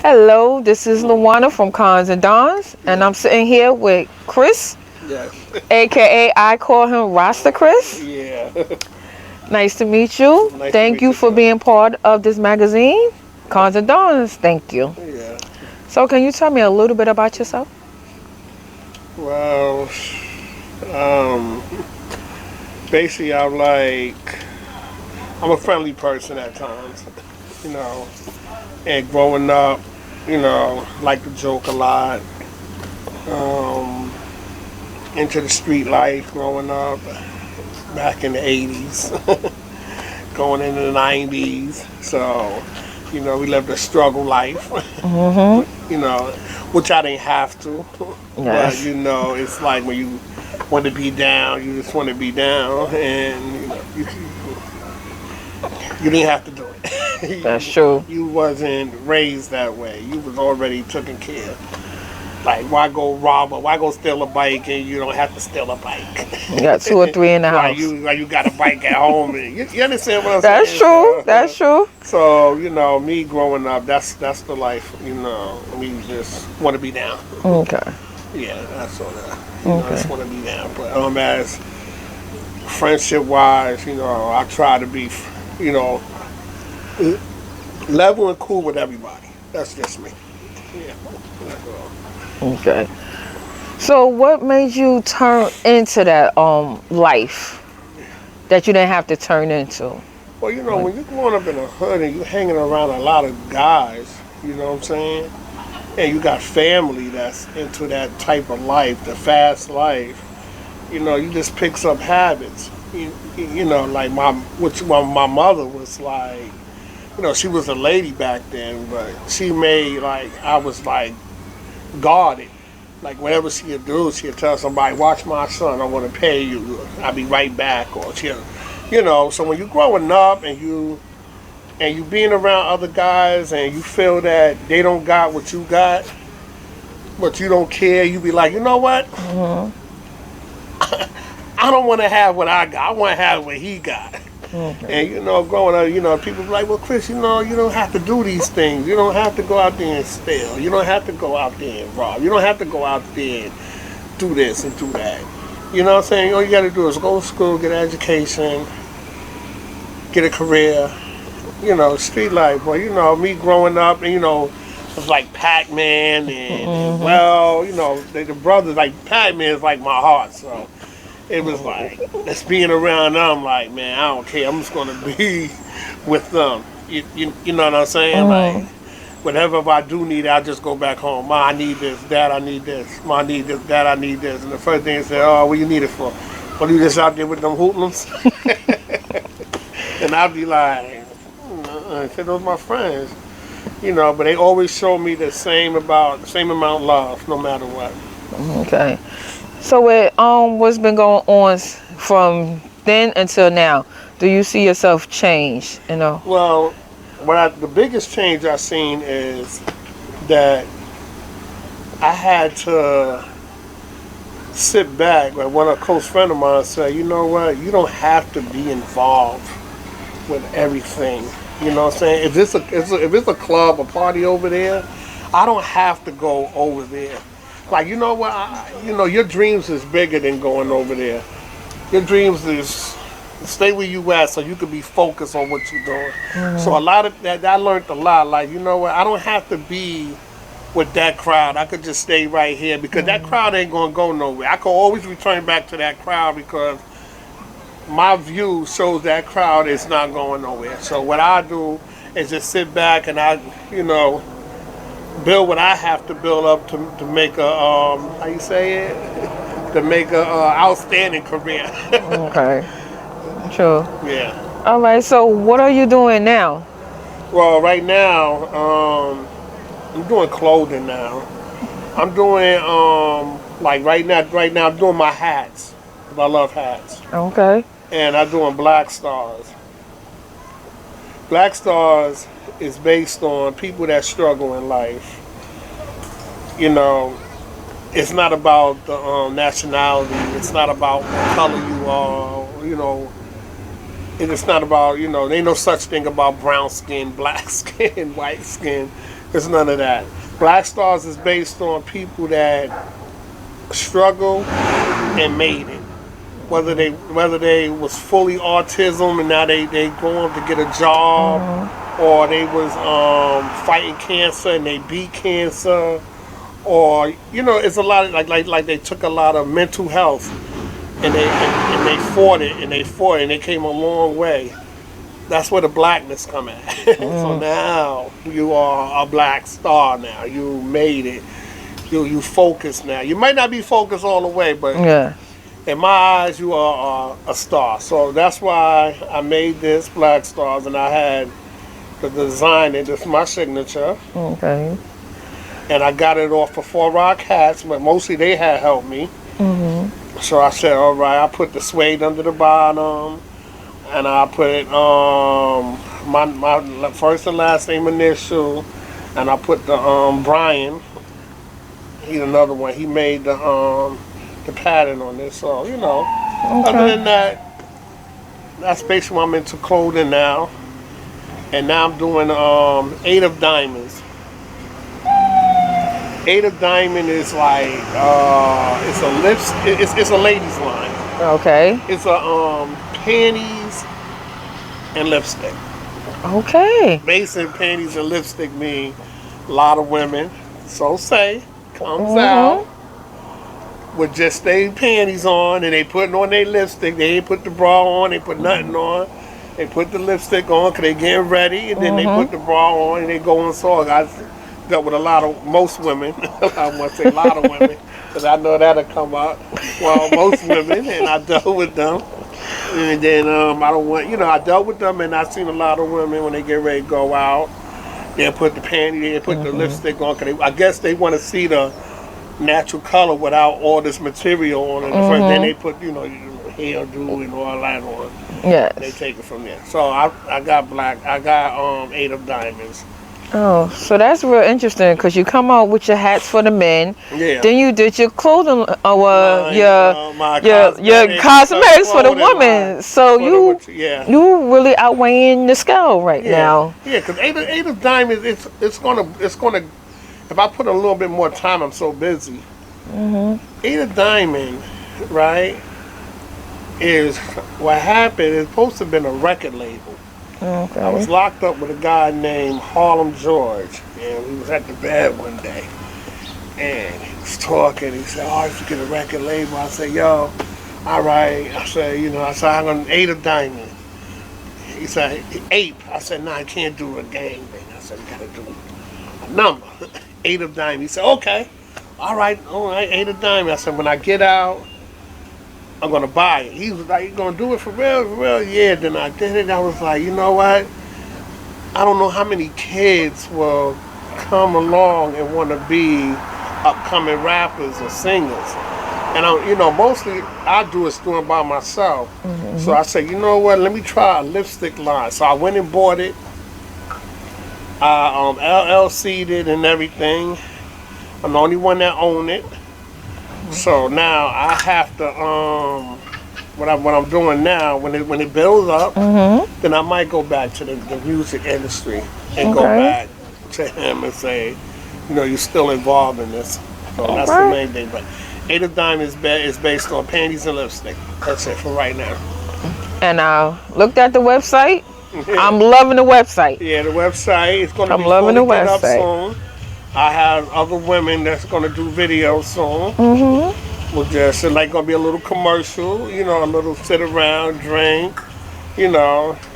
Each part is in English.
Hello, this is Lawana from Cons and Dons, and I'm sitting here with Chris, Yes. aka I call him Rasta Chris. Yeah. Nice to meet you. Nice to Thank meet you you for too. being part of this magazine, Cons and Dons. Thank you. Yeah. So, can you tell me a little bit about yourself? Well, um, basically, I'm a friendly person at times, you know, and growing up, like to joke a lot. Um, into the street life growing up back in the 80s, going into the 90s. So, we lived a struggle life, Mm-hmm. which I didn't have to. But, Yes, it's like when you want to be down, you just want to be down, and, you didn't have to do it. that's true. You wasn't raised that way. You was already taken care of. Like, why go rob or why go steal a bike and you don't have to steal a bike? You got two or three in the Why house. you got a bike at home? And you understand what I'm That's saying? true. That's true. So, me growing up, that's the life. We just want to be down. Okay. Yeah, that's all that. Okay. Just want to be down. But as friendship wise, I try to be, level and cool with everybody. That's just me. Yeah, that's all. Okay. So, what made you turn into that life that you didn't have to turn into? Well, when you're growing up in a hood and you're hanging around a lot of guys, you know what I'm saying? And you got family that's into that type of life, the fast life, you just picks up habits. Like my mother was like, she was a lady back then, but she made I was guarded. Like whatever she'd do, she'd tell somebody, watch my son, I'm gonna pay you, I'll be right back, or so when you're growing up and you being around other guys and you feel that they don't got what you got, but you don't care, you be like, you know what? Mm-hmm. I don't want to have what I got. I want to have what he got. Okay. And growing up, people be like, well, Chris, you don't have to do these things. You don't have to go out there and steal. You don't have to go out there and rob. You don't have to go out there and do this and do that. You know what I'm saying? All you got to do is go to school, get an education, get a career. Street life. Well, me growing up, and it was like Pac-Man, and the brothers, like Pac-Man is like my heart, so it was like, that's being around them, like, man, I don't care, I'm just going to be with them. You know what I'm saying? Like, whatever I do need, I'll just go back home. Ma, I need this, Dad, I need this. Ma, I need this, Dad, I need this. And the first thing they say, oh, what you need it for? Well, you just out there with them hoodlums? And I'll be like, I said, those are my friends. But they always show me the same amount of love, no matter what. Okay. So, what's been going on from then until now? Do you see yourself change? Well, the biggest change I've seen is that I had to sit back. Like one of a close friend of mine said, you know what? You don't have to be involved with everything. You know what I'm saying? If it's a club, a party over there, I don't have to go over there. Like, you know what? Your dreams is bigger than going over there. Your dreams is stay where you at so you can be focused on what you're doing. Mm-hmm. So a lot of that, I learned a lot. Like, you know what? I don't have to be with that crowd. I could just stay right here because that crowd ain't going to go nowhere. I could always return back to that crowd because my view shows that crowd is not going nowhere. So what I do is just sit back and I, build what I have to build up to make a how you say it, to make a outstanding career. Okay. True. Yeah. All right. So, what are you doing now? Well, right now, I'm doing clothing now. I'm doing like right now I'm doing my hats. I love hats. Okay. And I'm doing Black Stars. Black Stars is based on people that struggle in life. It's not about the nationality. It's not about what color you are. It's not about, there ain't no such thing about brown skin, black skin, white skin. It's none of that. Black Stars is based on people that struggle and made it. Whether they was fully autism and now they going to get a job, or they was fighting cancer and they beat cancer, or it's a lot of like they took a lot of mental health and they fought it and they came a long way. That's where the blackness come at. So now you are a black star. Now you made it. You focus now. You might not be focused all the way, but in my eyes, you are a star. So that's why I made this Black Stars, and I had the design. It's my signature. Okay. And I got it off of 4 Rock Hats, but mostly they had helped me. So I said, all right, I put the suede under the bottom. And I put my first and last name initial, and I put the Brian. He's another one. He made the pattern on this. So other than that, that's basically what I'm into clothing now. And now I'm doing 8 of Diamonds. 8 of Diamond is like it's a ladies line. Okay. It's a panties and lipstick. Okay. Basically, panties and lipstick mean a lot of women, comes out with just their panties on, and they putting on their lipstick. They ain't put the bra on, they put nothing on. They put the lipstick on because they getting ready, and then they put the bra on and they go on song. I dealt with most women. I want to say a lot of women because I know that'll come out. Well, most women, and I dealt with them. And then I dealt with them, and I've seen a lot of women when they get ready to go out, they'll put the panty, they'll put the lipstick on, because I guess they want to see the natural color without all this material on it. Then they put, hairdo and all that on. Yes. They take it from there. So I got 8 of Diamonds. Oh, so that's real interesting because you come out with your hats for the men. Yeah. Then you did your clothing, your cosmetics for the women. So you really outweighing the scale right now. Yeah, because 8 of Diamonds, it's gonna. If I put a little bit more time, I'm so busy. 8 of Diamond, right? Is what happened. It's supposed to have been a record label. Okay. I was locked up with a guy named Harlem George, and we was at the bed one day, and he was talking. He said, "Oh, if you get a record label," I said, "Yo, all right." I said, I'm going 8 of Diamond. He said, 8. I said, "No, I can't do a gang thing." I said, "You gotta do a number, 8 of Diamond." He said, "Okay, all right, 8 of Diamond." I said, "When I get out, I'm gonna buy it." He was like, "You gonna do it for real?" For real? Yeah. Then I did it. I was like, you know what? I don't know how many kids will come along and want to be upcoming rappers or singers. And mostly I do it doing by myself. So I said, you know what? Let me try a lipstick line. So I went and bought it. I LLC'd it and everything. I'm the only one that own it. So now I have to what I'm doing now when it builds up, then I might go back to the music industry and go back to him and say, you're still involved in this. So that's the main thing. But 8 of Diamonds is based on panties and lipstick. That's it for right now. And I looked at the website. I'm loving the website. Yeah, the website is going to be loving the fully up website. soon. I have other women that's going to do videos soon. We'll just, like, going to be a little commercial, a little sit around, drink,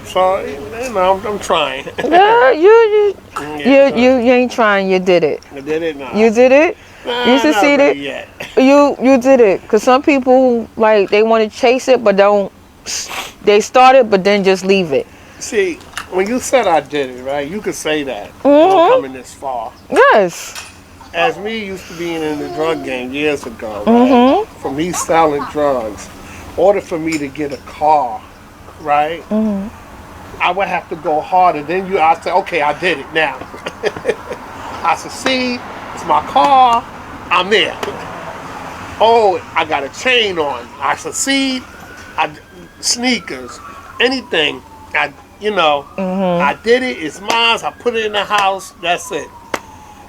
So, I'm trying. Yeah, you ain't trying. You did it. I did it now. You did it. You succeeded. Yet. You did it. Cause some people they want to chase it, but don't. They start it, but then just leave it. See, when you said I did it, right? You could say that. Coming this far. Yes. As me used to being in the drug game years ago, right? From me selling drugs, in order for me to get a car, right? I would have to go harder. Then I'd say, okay, I did it now. I succeed. It's my car. I'm there. Oh, I got a chain on. I succeed. Sneakers, anything. I did it. It's mine. I put it in the house. That's it.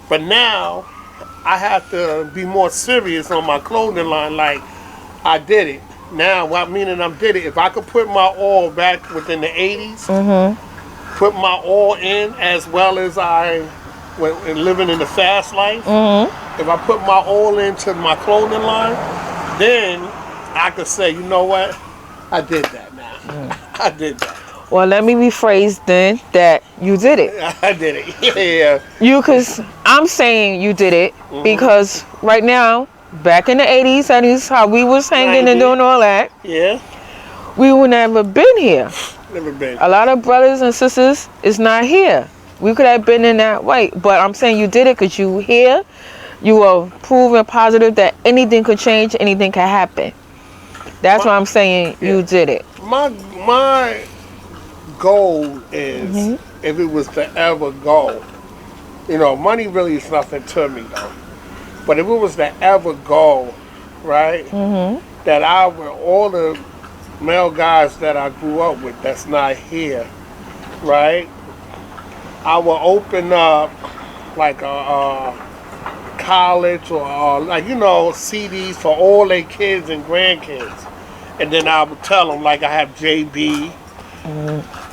But now I have to be more serious on my clothing line. Like, I did it. Now, what meaning I did it, if I could put my all back within the 80s, put my all in as well as when living in the fast life, if I put my all into my clothing line, then I could say, you know what, I did that now. I did that. Well, let me rephrase then that you did it. I did it. Yeah. Because I'm saying you did it because right now, back in the 80s, that is how we was hanging and doing all that. Yeah. We would never been here. Never been. A lot of brothers and sisters is not here. We could have been in that way. But I'm saying you did it because you here. You are proving positive that anything could change, anything can happen. That's why I'm saying you did it. My goal is, if it was to ever go, you know, money really is nothing to me though. But if it was to ever go, right, that I would, all the male guys that I grew up with that's not here, right, I will open up like a college or like, you know, CDs for all their kids and grandkids. And then I would tell them, like, I have JB,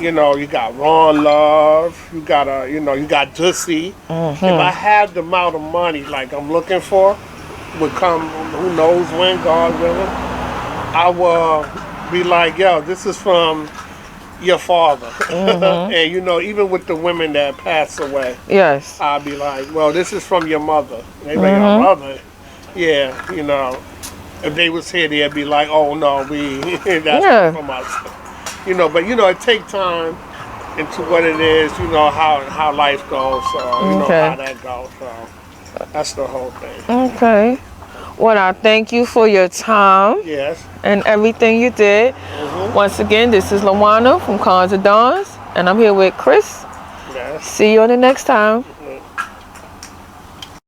you know, you got Ron Love, you got you got Dussy. If I had the amount of money like I'm looking for, would come, who knows when, God willing, I will be like, yo, this is from your father. And you know, even with the women that pass away, yes, I'll be like, well, this is from your mother. They like, your mother? Yeah, you know, if they was here, they'd be like, oh no, that's from us. You know, but you know, it takes time into what it is, you know, how life goes, so you know how that goes. So that's the whole thing. Okay. Well, I thank you for your time. Yes. And everything you did. Once again, this is Lawana from Cons2dons, and I'm here with Chris. Yes. See you on the next time.